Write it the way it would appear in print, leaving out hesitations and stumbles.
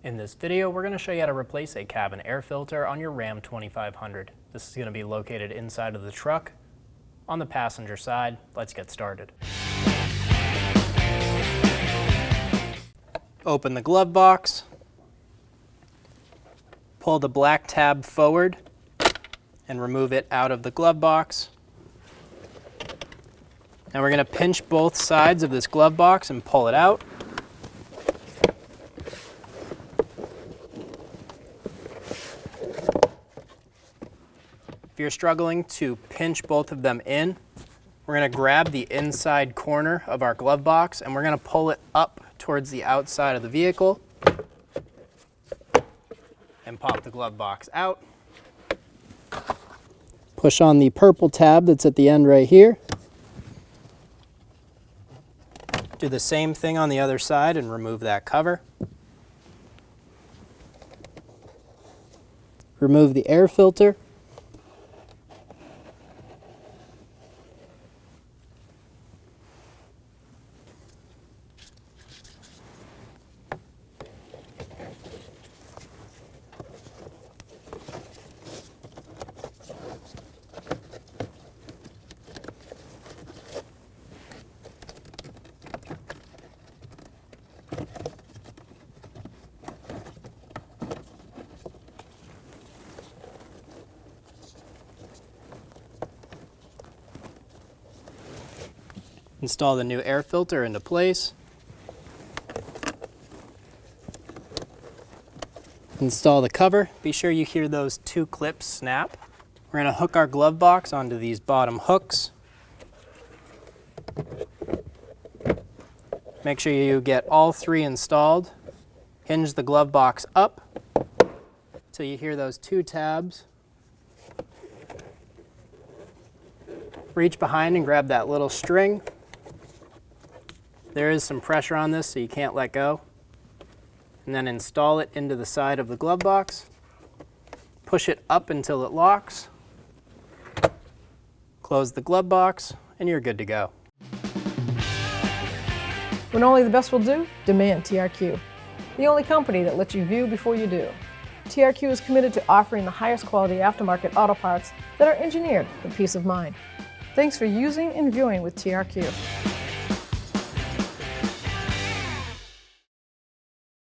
In this video, we're going to show you how to replace a cabin air filter on your Ram 2500. This is going to be located inside of the truck on the passenger side. Let's get started. Open the glove box, pull the black tab forward and remove it out of the glove box. Now we're going to pinch both sides of this glove box and pull it out. If you're struggling to pinch both of them in, we're going to grab the inside corner of our glove box and we're going to pull it up towards the outside of the vehicle and pop the glove box out. Push on the purple tab that's at the end right here. Do the same thing on the other side and remove that cover. Remove the air filter. Install the new air filter into place. Install the cover. Be sure you hear those two clips snap. We're going to hook our glove box onto these bottom hooks. Make sure you get all three installed. Hinge the glove box up till you hear those two tabs. Reach behind and grab that little string. There is some pressure on this, so you can't let go. And then install it into the side of the glove box. Push it up until it locks. Close the glove box, and you're good to go. When only the best will do, demand TRQ. The only company that lets you view before you do. TRQ is committed to offering the highest quality aftermarket auto parts that are engineered for peace of mind. Thanks for using and viewing with TRQ.